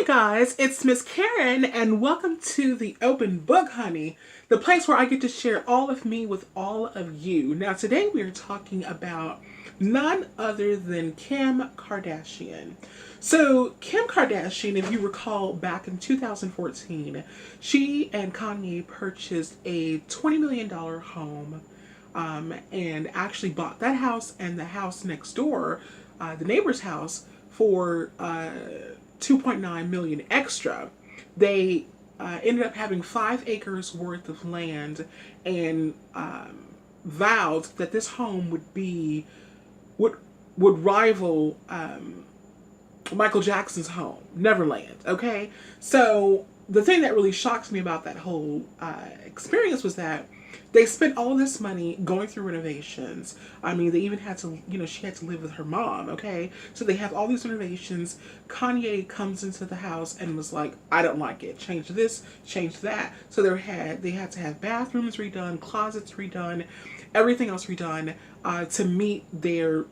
Guys, it's Miss Karen and welcome to the Open Book, honey, the place where I get to share all of me with all of you. Now today we are talking about none other than Kim Kardashian. So Kim Kardashian, if you recall back in 2014, she and Kanye purchased a $20 million home and actually bought that house and the house next door, the neighbor's house, for 2.9 million extra. They ended up having 5 acres worth of land and vowed that this home would rival Michael Jackson's home, Neverland. Okay, so the thing that really shocked me about that whole experience was that they spent all this money going through renovations. I mean, they even had to, she had to live with her mom, okay? So they have all these renovations. Kanye comes into the house and was like, I don't like it. Change this, change that. So they had to have bathrooms redone, closets redone, everything else redone to meet their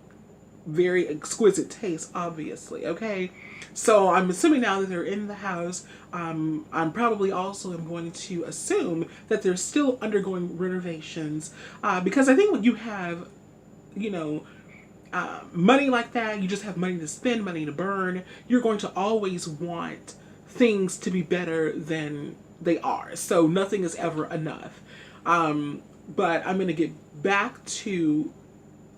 very exquisite taste, obviously, okay? So I'm assuming now that they're in the house, I'm probably also am going to assume that they're still undergoing renovations because I think when you have, money like that, you just have money to spend, money to burn, you're going to always want things to be better than they are. So nothing is ever enough. But I'm going to get back to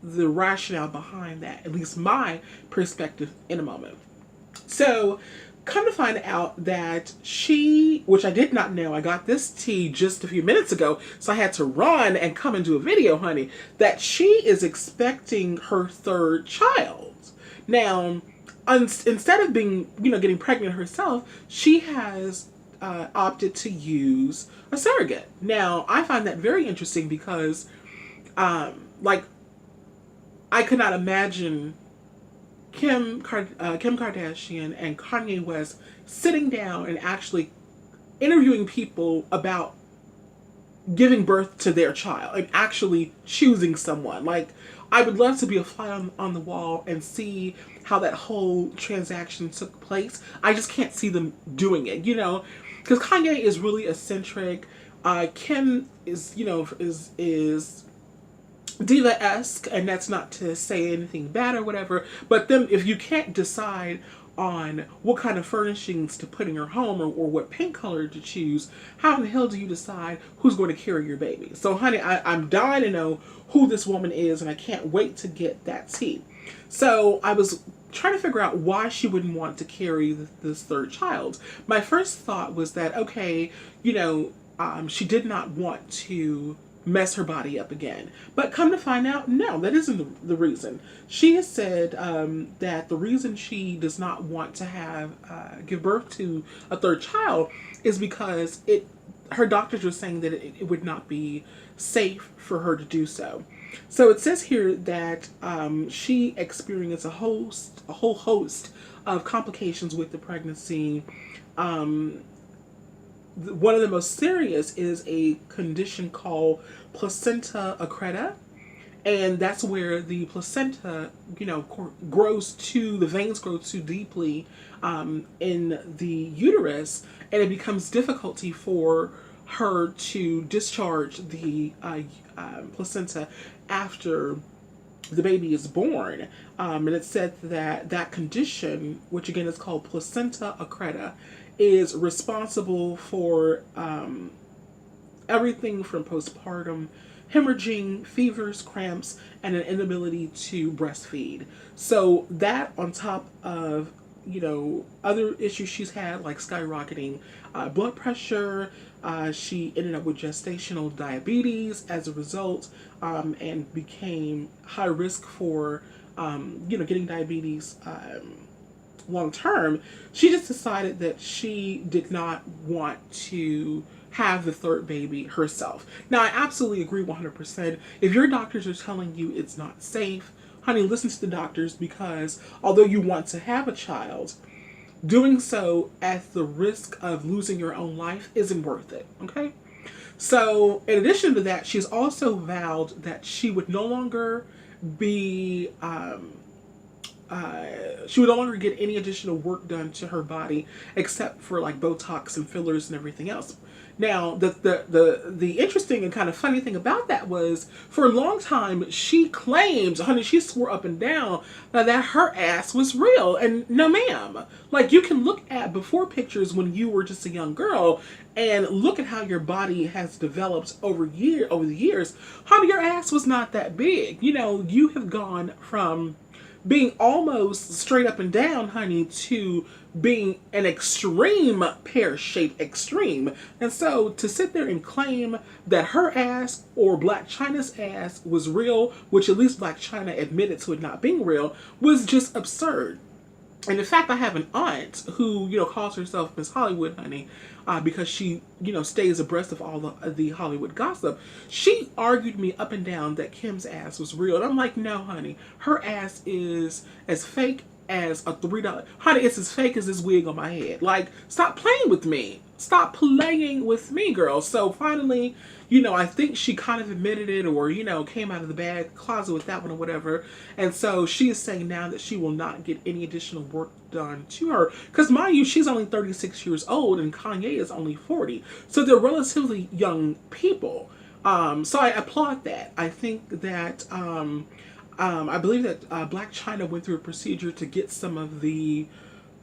the rationale behind that, at least my perspective, in a moment. So, come to find out that she, which I did not know, I got this tea just a few minutes ago, so I had to run and come and do a video, honey, that she is expecting her 3rd child. Now, instead of being, getting pregnant herself, she has opted to use a surrogate. Now, I find that very interesting because, I could not imagine Kim Kardashian and Kanye West sitting down and actually interviewing people about giving birth to their child and actually choosing someone. Like, I would love to be a fly on the wall and see how that whole transaction took place. I just can't see them doing it, because Kanye is really eccentric. Kim is, is diva-esque, and that's not to say anything bad or whatever, but then if you can't decide on what kind of furnishings to put in your home or what paint color to choose, how in the hell do you decide who's going to carry your baby? So honey, I'm dying to know who this woman is, and I can't wait to get that tea. So I was trying to figure out why she wouldn't want to carry this 3rd child. My first thought was that, okay, she did not want to mess her body up again. But come to find out, no, that isn't the reason. She has said that the reason she does not want to give birth to a 3rd child is because her doctors are saying that it would not be safe for her to do so. So it says here that she experienced a whole host of complications with the pregnancy. One of the most serious is a condition called placenta accreta, and that's where the placenta, the veins grow too deeply in the uterus, and it becomes difficulty for her to discharge the placenta after the baby is born. And it said that condition, which again is called placenta accreta, is responsible for everything from postpartum hemorrhaging, fevers, cramps, and an inability to breastfeed. So that, on top of other issues she's had, like skyrocketing blood pressure, she ended up with gestational diabetes as a result, and became high risk for getting diabetes long term. She just decided that she did not want to have the 3rd baby herself. Now, I absolutely agree 100%. If your doctors are telling you it's not safe, honey, listen to the doctors, because although you want to have a child, doing so at the risk of losing your own life isn't worth it, okay? So, in addition to that, she's also vowed that she would no longer be she would no longer get any additional work done to her body except for like Botox and fillers and everything else. Now, the interesting and kind of funny thing about that was for a long time she claims, honey, she swore up and down that her ass was real. And no, ma'am. Like, you can look at before pictures when you were just a young girl and look at how your body has developed over the years. Honey, your ass was not that big. You know, you have gone from being almost straight up and down, honey, to being an extreme pear-shaped extreme. And so to sit there and claim that her ass or Black China's ass was real, which at least Black China admitted to it not being real, was just absurd. And in fact, I have an aunt who, calls herself Miss Hollywood, honey, because she, stays abreast of all the Hollywood gossip. She argued me up and down that Kim's ass was real. And I'm like, no, honey, her ass is as fake as a $3. Honey, it's as fake as this wig on my head. Like, stop playing with me. Stop playing with me, girl. So finally, I think she kind of admitted it or, came out of the bag closet with that one or whatever. And so she is saying now that she will not get any additional work done to her. Because mind you, she's only 36 years old and Kanye is only 40. So they're relatively young people. So I applaud that. I think that, I believe that Black China went through a procedure to get some of the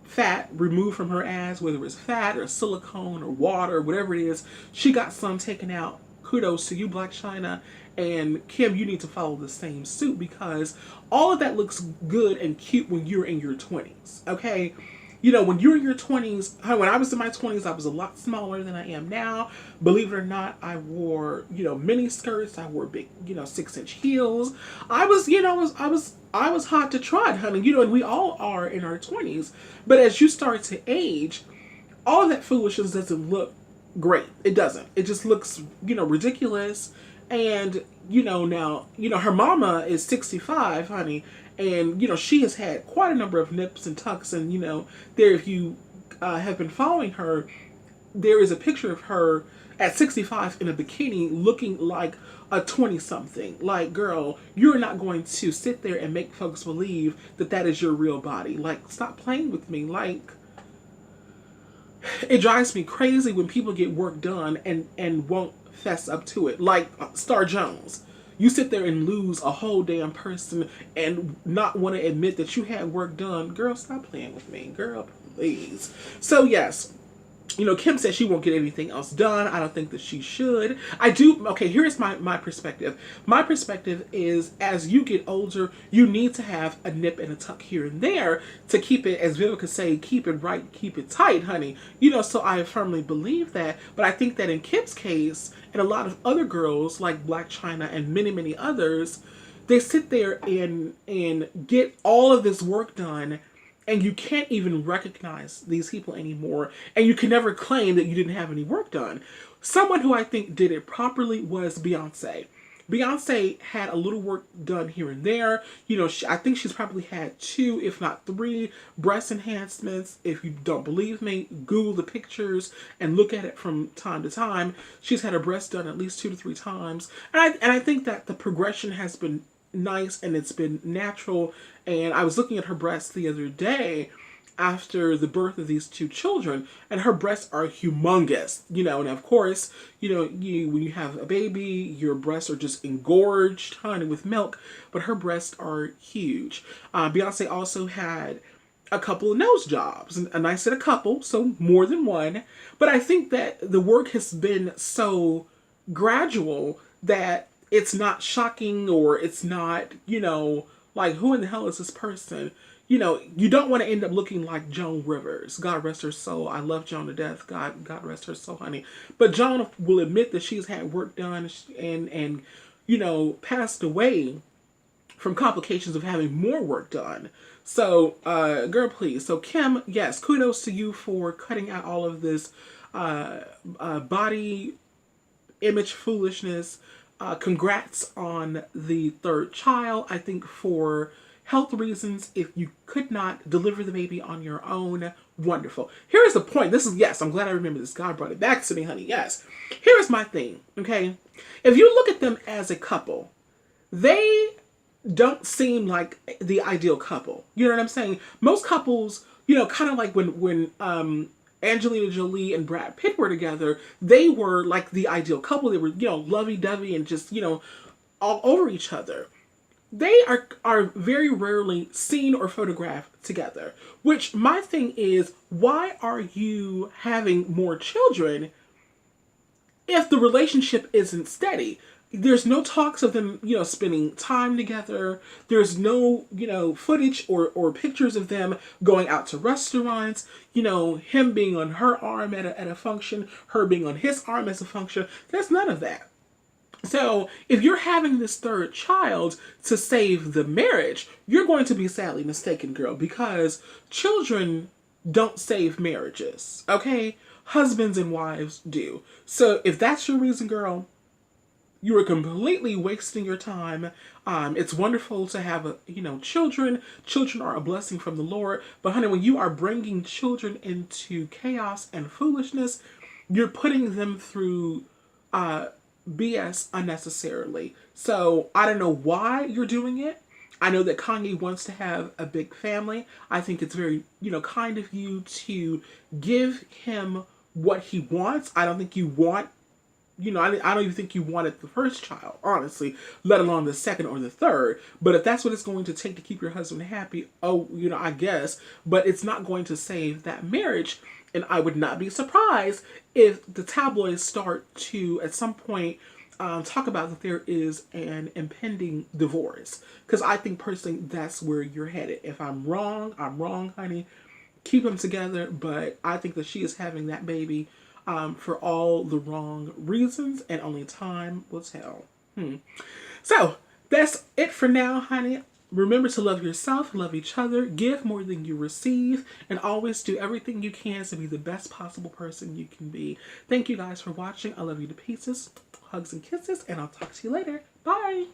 fat removed from her ass, whether it's fat or silicone or water or whatever it is. She got some taken out. Kudos to you, Black China. And Kim, you need to follow the same suit because all of that looks good and cute when you're in your 20s, okay? When you're in your 20s, when I was in my 20s, I was a lot smaller than I am now. Believe it or not, I wore, mini skirts. I wore big, 6-inch heels. I was hot to trot, honey. And we all are in our 20s. But as you start to age, all of that foolishness doesn't look great. It doesn't. It just looks, ridiculous. And, now, her mama is 65, honey. And, she has had quite a number of nips and tucks. And, there, if you have been following her, there is a picture of her at 65 in a bikini looking like a 20-something. Like, girl, you're not going to sit there and make folks believe that that is your real body. Like, stop playing with me. Like, it drives me crazy when people get work done and won't fess up to it. Like Star Jones. You sit there and lose a whole damn person and not want to admit that you had work done. Girl, stop playing with me. Girl, please. So, yes. Kim said she won't get anything else done. I don't think that she should. I do. Okay, here's my perspective. My perspective is as you get older, you need to have a nip and a tuck here and there to keep it, as Vivica could say, keep it right, keep it tight, honey. So I firmly believe that. But I think that in Kim's case, and a lot of other girls like Black China and many, many others, they sit there and get all of this work done and you can't even recognize these people anymore. And you can never claim that you didn't have any work done. Someone who I think did it properly was Beyonce. Beyonce had a little work done here and there. I think she's probably had 2, if not 3, breast enhancements. If you don't believe me, Google the pictures and look at it from time to time. She's had her breast done at least 2 to 3 times. And I think that the progression has been nice and it's been natural. And I was looking at her breasts the other day after the birth of these 2 children, and her breasts are humongous, and of course, when you have a baby, your breasts are just engorged, honey, with milk, but her breasts are huge. Beyonce also had a couple of nose jobs, and I said a couple, so more than one, but I think that the work has been so gradual that it's not shocking or it's not, like, who in the hell is this person? You don't want to end up looking like Joan Rivers. God rest her soul. I love Joan to death. God rest her soul, honey. But Joan will admit that she's had work done and passed away from complications of having more work done. So, girl, please. So, Kim, yes, kudos to you for cutting out all of this body image foolishness. Congrats on the 3rd child. I think for health reasons, if you could not deliver the baby on your own, wonderful. Here is the point. Yes, I'm glad I remember this. God brought it back to me, honey. Yes. Here is my thing, okay? If you look at them as a couple, they don't seem like the ideal couple. You know what I'm saying? Most couples, kind of like when Angelina Jolie and Brad Pitt were together, they were like the ideal couple. They were, lovey-dovey and just, all over each other. They are very rarely seen or photographed together. Which my thing is, why are you having more children if the relationship isn't steady? There's no talks of them, spending time together. There's no, footage or pictures of them going out to restaurants. Him being on her arm at a function, her being on his arm as a function. There's none of that. So if you're having this third child to save the marriage, you're going to be sadly mistaken, girl, because children don't save marriages, okay? Husbands and wives do. So if that's your reason, girl, you are completely wasting your time. It's wonderful to have, children. Children are a blessing from the Lord. But honey, when you are bringing children into chaos and foolishness, you're putting them through BS unnecessarily. So I don't know why you're doing it. I know that Kanye wants to have a big family. I think it's very, kind of you to give him what he wants. I don't think you want, I don't even think you wanted the first child, honestly, let alone the second or the third. But if that's what it's going to take to keep your husband happy, I guess. But it's not going to save that marriage. And I would not be surprised if the tabloids start to, at some point, talk about that there is an impending divorce. Because I think personally that's where you're headed. If I'm wrong, honey. Keep them together. But I think that she is having that baby for all the wrong reasons, and only time will tell. So that's it for now, honey. Remember to love yourself, love each other, give more than you receive, and always do everything you can to be the best possible person you can be. Thank you guys for watching. I love you to pieces. Hugs and kisses, and I'll talk to you later. Bye.